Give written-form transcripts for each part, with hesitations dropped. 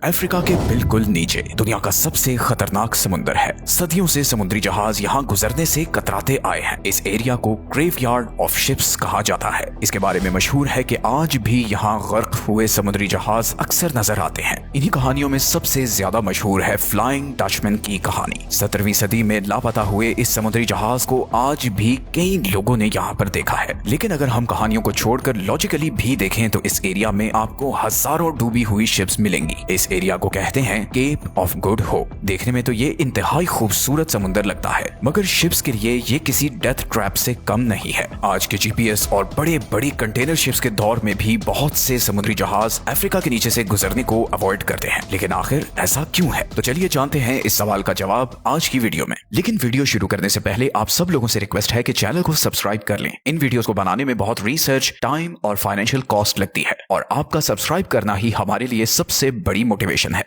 Africa के बिल्कुल नीचे दुनिया का सबसे खतरनाक समुंदर है। सदियों से समुद्री जहाज यहाँ गुजरने से कतराते आए हैं। इस एरिया को ग्रेवयार्ड ऑफ शिप्स कहा जाता है। इसके बारे में मशहूर है कि आज भी यहाँ गर्क हुए समुद्री जहाज अक्सर नजर आते हैं। इन्हीं कहानियों में सबसे ज्यादा मशहूर है फ्लाइंग डचमैन की कहानी। 17वीं सदी में लापता हुए इस समुद्री जहाज को आज भी कई लोगों ने यहाँ पर देखा है। लेकिन अगर हम कहानियों को छोड़कर लॉजिकली भी देखें तो इस एरिया में आपको हजारों डूबी हुई शिप्स मिलेंगी। इस एरिया को कहते हैं केप ऑफ गुड होप। देखने में तो ये इंतहाई खूबसूरत समुंदर लगता है, मगर शिप्स के लिए ये किसी डेथ ट्रैप से कम नहीं है। आज के जीपीएस और बड़े बड़ी कंटेनर शिप्स के दौर में भी बहुत से समुद्री जहाज अफ्रीका के नीचे से गुजरने को अवॉइड करते हैं। लेकिन आखिर ऐसा क्यों है? तो चलिए जानते हैं इस सवाल का जवाब आज की वीडियो में। लेकिन वीडियो शुरू करने से पहले आप सब लोगों से रिक्वेस्ट है कि चैनल को सब्सक्राइब कर लें। इन वीडियोस को बनाने में बहुत रिसर्च, टाइम और फाइनेंशियल कॉस्ट लगती है और आपका सब्सक्राइब करना ही हमारे लिए सबसे बड़ी मोटिवेशन है।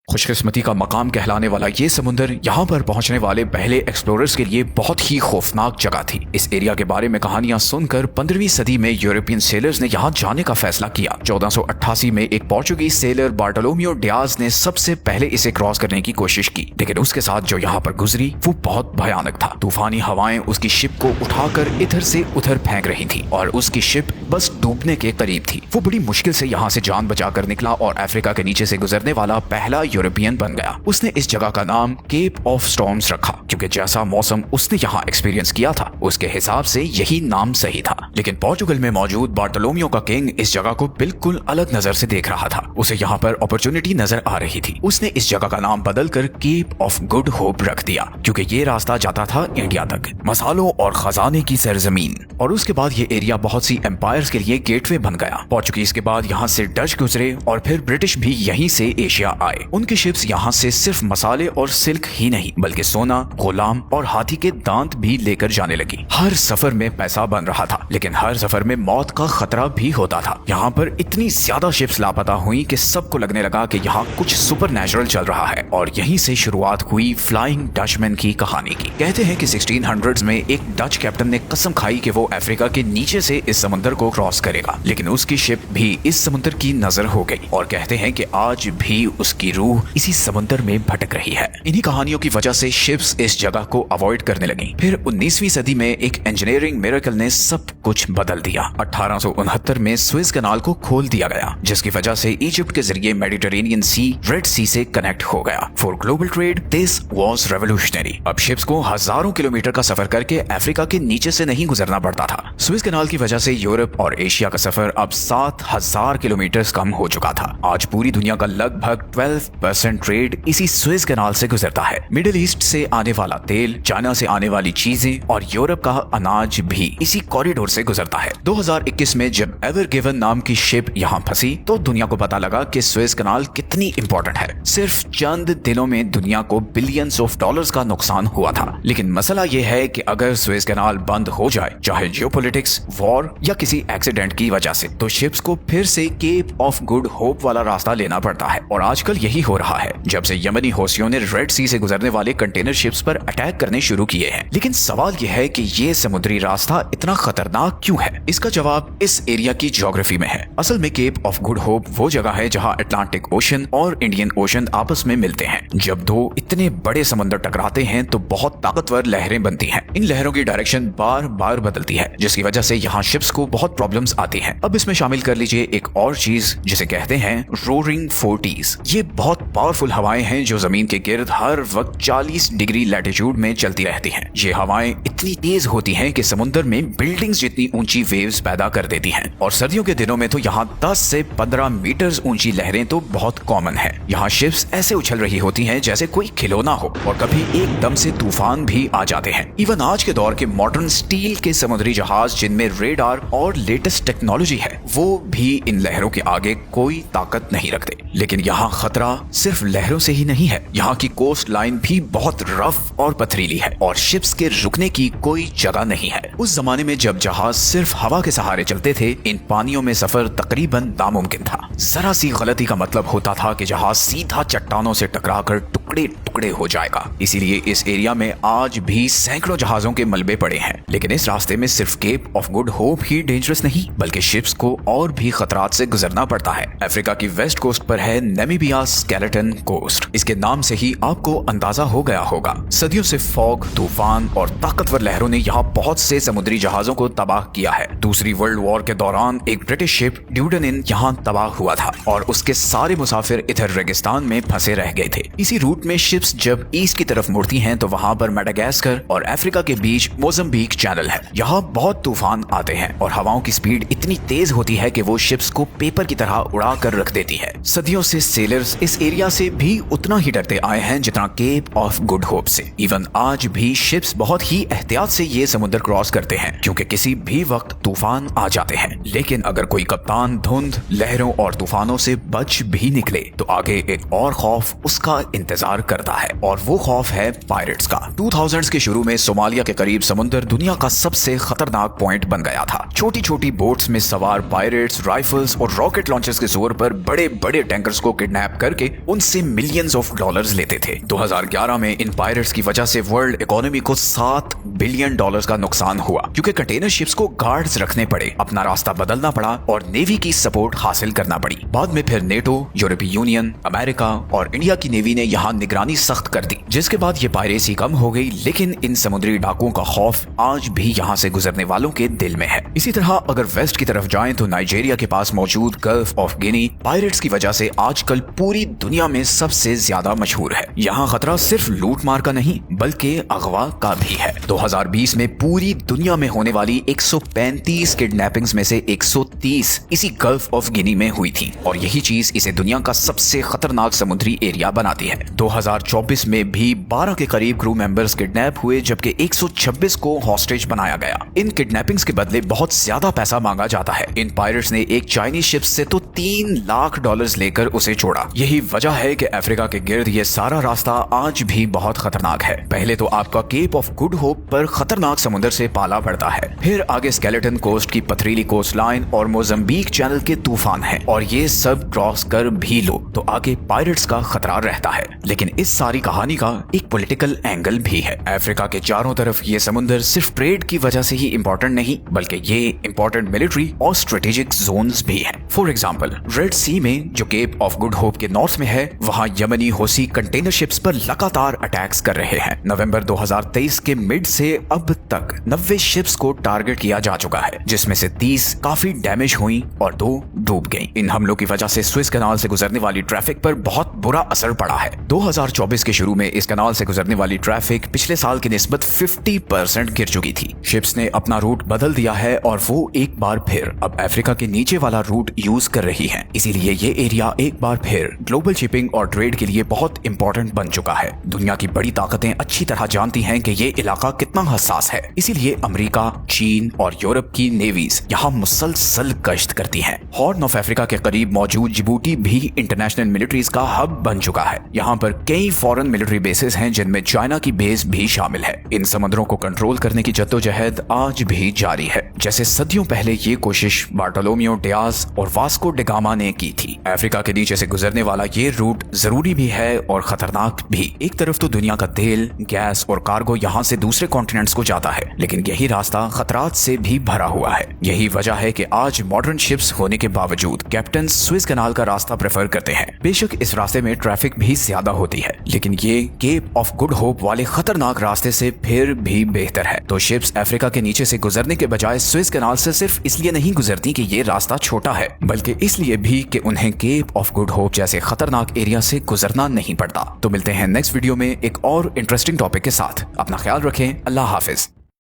खुशकिस्मती का मकाम कहलाने वाला ये समुंदर यहाँ पर पहुंचने वाले पहले एक्सप्लोरर्स के लिए बहुत ही खौफनाक जगह थी। इस एरिया के बारे में कहानियां सुनकर 15वीं सदी में यूरोपियन सेलर्स ने यहाँ जाने का फैसला किया। 1488 में एक पोर्चुगीज सेलर बार्टोलोमियो डियाज ने सबसे पहले इसे क्रॉस करने की कोशिश की, लेकिन उसके साथ जो यहाँ पर गुजरी वो बहुत भयानक था। तूफानी हवाएं उसकी शिप को उठाकर इधर से उधर फेंक रही थी और उसकी शिप बस डूबने के करीब थी। वो बड़ी मुश्किल से यहाँ से जान बचाकर निकला और अफ्रीका के नीचे से गुजरने वाला पहला यूरोपियन बन गया। उसने इस जगह का नाम केप ऑफ स्टॉर्म्स रखा, क्योंकि जैसा मौसम उसने यहाँ एक्सपीरियंस किया था उसके हिसाब से यही नाम सही था। लेकिन पोर्चुगल में मौजूद बार्टोलोमियो का किंग इस जगह को बिल्कुल अलग नजर से देख रहा था। उसे यहाँ पर अपॉर्चुनिटी नजर आ रही थी। उसने इस जगह का नाम बदलकर केप ऑफ गुड होप रख दिया, क्योंकि ये रास्ता जाता था इंडिया तक, मसालों और खजाने की सरजमीन। और उसके बाद ये एरिया बहुत सी एम्पायर्स के लिए गेटवे बन गया। पोर्चुगीज के बाद यहाँ से डच गुजरे और फिर ब्रिटिश भी यहीं से एशिया आए। उनके शिप्स यहाँ से सिर्फ मसाले और सिल्क ही नहीं बल्कि सोना, गुलाम और हाथी के दांत भी लेकर जाने लगी। हर सफर में पैसा बन रहा था, लेकिन हर सफर में मौत का खतरा भी होता था। यहाँ पर इतनी ज्यादा शिप्स लापता हुई कि सबको लगने लगा कि यहाँ कुछ सुपरनैचुरल चल रहा है। और यहीं से शुरुआत हुई फ्लाइंग डचमैन की कहानी की। कहते हैं कि 1600s में एक डच कैप्टन ने कसम खाई कि वो अफ्रीका के नीचे से इस समुद्र को क्रॉस करेगा, लेकिन उसकी शिप भी इस समुद्र की नजर हो गई। और कहते हैं कि आज भी उसकी रूह इसी समुद्र में भटक रही है। इन्हीं कहानियों की वजह से शिप्स इस जगह को अवॉइड करने लगी। फिर 19वीं सदी में एक इंजीनियरिंग मिरेकल ने सब कुछ बदल दिया। 1869 में स्विस कैनाल को खोल दिया गया, जिसकी वजह से इजिप्ट के जरिए मेडिटेरेनियन सी रेड सी से कनेक्ट हो गया। For global trade this was revolutionary. अब शिप्स को हजारों किलोमीटर का सफर करके अफ्रीका के नीचे से नहीं गुजरना पड़ता था। स्विस कैनाल की वजह से यूरोप और एशिया का सफर अब 7000 किलोमीटर कम हो चुका था। आज पूरी दुनिया का लगभग 12% ट्रेड इसी स्विस कैनाल से गुजरता है। मिडिल ईस्ट से आने वाला तेल, चाइना से आने वाली चीजें और यूरोप का अनाज भी इसी कॉरिडोर से गुजरता है। 2021 में जब एवर गिवन नाम की शिप यहाँ फंसी तो दुनिया को पता लगा कि स्विस कैनाल कितनी इंपॉर्टेंट है। सिर्फ चंद दिनों में दुनिया को बिलियंस ऑफ डॉलर्स का नुकसान हुआ था। लेकिन मसला यह है कि अगर स्विस कैनाल बंद हो जाए, चाहे जियोपॉलिटिक्स, वॉर या किसी एक्सीडेंट की वजह से, तो शिप्स को फिर से केप ऑफ गुड होप वाला रास्ता लेना पड़ता है। और आजकल यही हो रहा है, जब से यमनी हौसियों ने रेड सी से गुजरने वाले कंटेनर शिप्स पर अटैक करने शुरू किए हैं। लेकिन सवाल यह है कि ये समुद्री रास्ता इतना खतरनाक क्यों है? इसका जवाब इस एरिया की ज्योग्राफी में है। असल में केप ऑफ गुड होप वो जगह है जहां अटलांटिक ओशन और इंडियन ओशन आपस में मिलते हैं। जब दो इतने बड़े समंदर टकराते हैं तो बहुत ताकतवर लहरें बनती हैं। इन लहरों की डायरेक्शन बार बार बदलती है, जिसकी वजह से यहाँ शिप्स को बहुत प्रॉब्लम्स आती हैं। अब इसमें शामिल कर लीजिए एक और चीज जिसे कहते हैं रोरिंग फोर्टीज। ये बहुत पावरफुल हवाएं हैं जो जमीन के गिर्द हर वक्त 40 डिग्री लैटिट्यूड में चलती रहती हैं। ये हवाएं इतनी तेज होती हैं कि समुद्र में बिल्डिंग्स जितनी ऊंची वेव्स पैदा कर देती हैं। और सर्दियों के दिनों में तो यहाँ 10 से 15 मीटर ऊंची लहरें तो बहुत कॉमन है। यहाँ शिप्स ऐसे उछल रही होती हैं जैसे कोई खिलौना हो, और कभी एकदम से तूफान भी आ जाते हैं। इवन आज के दौर के मॉडर्न स्टील के समुद्री जहाज जिनमें रेडार और लेटेस्ट टेक्नोलॉजी है, वो भी इन लहरों के आगे कोई ताकत नहीं रखते। लेकिन यहाँ खतरा सिर्फ लहरों से ही नहीं है, यहाँ की कोस्ट लाइन भी बहुत रफ और पथरीली है और शिप्स के रुकने की की कोई जगह नहीं है। उस जमाने में जब जहाज सिर्फ हवा के सहारे चलते थे, इन पानियों में सफर तकरीबन नामुमकिन था। जरा सी गलती का मतलब होता था कि जहाज सीधा चट्टानों से टकराकर टुकड़े टुकड़े हो जाएगा। इसीलिए इस एरिया में आज भी सैकड़ों जहाजों के मलबे पड़े हैं। लेकिन इस रास्ते में सिर्फ केप ऑफ गुड होप ही डेंजरस नहीं, बल्कि शिप्स को और भी खतरात से गुजरना पड़ता है। अफ्रीका की वेस्ट कोस्ट पर है नामीबिया स्केलेटन कोस्ट। इसके नाम से ही आपको अंदाजा हो गया होगा। सदियों से फॉग, तूफान और ताकतवर लहरों ने यहाँ बहुत से समुद्री जहाजों को तबाह किया है। दूसरी वर्ल्ड वॉर के दौरान एक ब्रिटिश शिप ड्यूडेनिन यहाँ तबाह हुआ था और उसके सारे मुसाफिर इधर रेगिस्तान में फंसे रह गए थे। इसी रूट में शिप्स जब ईस्ट की तरफ मुड़ती हैं तो वहाँ पर मेडागास्कर और अफ्रीका के बीच मोजम्बिक चैनल है। यहाँ बहुत तूफान आते हैं और हवाओं की स्पीड इतनी तेज होती है कि वो शिप्स को पेपर की तरह उड़ा कर रख देती है। सदियों से सेलर्स इस एरिया से भी उतना ही डरते आए हैं जितना केप ऑफ गुड होप से। इवन आज भी शिप्स बहुत ही एहतियात से ये समुद्र क्रॉस करते हैं क्योंकि किसी भी वक्त तूफान आ जाते हैं। लेकिन अगर कोई कप्तान धुंध, लहरों और तूफानों से बच भी निकले तो आगे एक और खौफ उसका इंतजार करता है और वो खौफ है पायरेट्स का। 2000s के शुरू में सोमालिया के करीब समुद्र दुनिया का सबसे खतरनाक पॉइंट बन गया था। छोटी छोटी बोट्स में सवार पायरेट्स राइफल्स और रॉकेट लॉन्चर्स के जोर पर बड़े बड़े टैंकर्स को किडनैप करके उनसे मिलियंस ऑफ डॉलर्स लेते थे। 2011 में इन पायरेट्स की वजह से वर्ल्ड इकोनॉमी को $7 बिलियन का नुकसान हुआ क्योंकि कंटेनर शिप्स को गार्ड्स रखने पड़े, अपना रास्ता बदलना पड़ा और नेवी की सपोर्ट हासिल करना पड़ी। बाद में फिर नेटो, यूरोपीय यूनियन, अमेरिका और इंडिया की नेवी ने यहाँ निगरानी सख्त कर दी, जिसके बाद ये पायरेसी कम हो गई। लेकिन इन समुद्री डाकुओं का खौफ आज भी यहाँ से गुजरने वालों के दिल में है। इसी तरह अगर वेस्ट की तरफ जाएं तो नाइजीरिया के पास मौजूद गल्फ ऑफ गिनी पायरेट्स की वजह से आजकल पूरी दुनिया में सबसे ज्यादा मशहूर है। यहाँ खतरा सिर्फ लूट मार का नहीं बल्कि अगवा का भी है। 2020 में पूरी दुनिया में होने वाली 135 किडनैपिंग्स में से 130 इसी गल्फ ऑफ गिनी में हुई थी और यही चीज इसे दुनिया का सबसे खतरनाक समुद्री एरिया बनाती है। 2024 में भी 12 के करीब क्रू मेंबर्स किडनैप हुए जबकि 126 को हॉस्टेज बनाया गया। इन किडनैपिंग्स के बदले बहुत ज्यादा पैसा मांगा जाता है। इन पायरेट्स ने एक चाइनीज शिप से तो $3 लाख लेकर उसे छोड़ा। यही वजह है कि अफ्रीका के गिर्द ये सारा रास्ता आज भी बहुत खतरनाक है। पहले तो आपका केप ऑफ गुड होप पर खतरनाक समुद्र से पाला पड़ता है, फिर आगे स्केलेटन कोस्ट की पथरीली कोस्ट लाइन और मोजम्बिक चैनल के तूफान हैं और ये सब क्रॉस कर भी लो तो आगे पायरेट्स का खतरा रहता है। लेकिन इस सारी कहानी का एक पॉलिटिकल एंगल भी है। अफ्रीका के चारों तरफ ये समुद्र सिर्फ ट्रेड की वजह से ही इम्पोर्टेंट नहीं बल्कि ये इम्पोर्टेंट मिलिट्री और स्ट्रेटेजिक जोन्स भी हैं। फॉर एग्जांपल रेड सी में जो केप ऑफ गुड होप के नॉर्थ में है वहाँ यमनी होसी कंटेनर शिप्स पर लगातार अटैक्स कर रहे हैं। नवंबर 2023 के मिड से अब तक 90 शिप्स को टारगेट किया जा चुका है जिसमें से 30 काफी डैमेज हुई और 2 डूब गईं। इन हमलों की वजह से स्विस कनाल से गुजरने वाली ट्रैफिक पर बहुत बुरा असर पड़ा है। 2024 के शुरू में इस कनाल से गुजरने वाली ट्रैफिक पिछले साल की निस्बत 50% गिर चुकी थी। शिप्स ने अपना रूट बदल दिया है और वो एक बार फिर अब अफ्रीका के नीचे वाला रूट यूज कर रही है। इसीलिए ये एरिया एक बार फिर ग्लोबल शिपिंग और ट्रेड के लिए बहुत इंपॉर्टेंट बन चुका है। दुनिया की बड़ी ताकतें अच्छी तरह जानती हैं कि ये इलाका कितना हसास है। इसीलिए अमेरिका, चीन और यूरोप की नेवीज यहाँ मुसलसल गश्त करती हैं। हॉर्न ऑफ अफ्रीका के करीब मौजूद जिबूटी भी इंटरनेशनल मिलिट्रीज का हब बन चुका है। यहाँ पर कई फॉरेन मिलिट्री बेसेस हैं जिनमें चाइना की बेस भी शामिल है। इन समुद्रों को कंट्रोल करने की जद्दोजहद आज भी जारी है, जैसे सदियों पहले ये कोशिश बार्टोलोमियो डियाज और वास्को डी गामा ने की थी। अफ्रीका के नीचे से गुजरने वाला ये रूट जरूरी भी है और खतरनाक भी। एक तरफ तो दुनिया का तेल, गैस और कार्गो यहाँ से दूसरे कॉन्टिनेंट्स को जाता है, लेकिन यही रास्ता खतरात से भी भरा हुआ है। यही वजह है कि आज मॉडर्न शिप्स होने के बावजूद कैप्टन स्विस कनाल का रास्ता प्रेफर करते हैं। बेशक इस रास्ते में ट्रैफिक भी ज्यादा होती है, लेकिन ये केप ऑफ गुड होप वाले खतरनाक रास्ते से फिर भी बेहतर है। तो शिप्स अफ्रीका के नीचे से गुजरने के बजाय स्विस कनाल से सिर्फ इसलिए नहीं गुजरती कि ये रास्ता छोटा है, बल्कि इसलिए भी कि उन्हें केप ऑफ गुड होप जैसे खतरनाक एरिया से गुजरना नहीं पड़ता। तो मिलते हैं नेक्स्ट वीडियो में एक और इंटरेस्टिंग टॉपिक के साथ। अपना ख्याल रखें। अल्लाह हाफिज।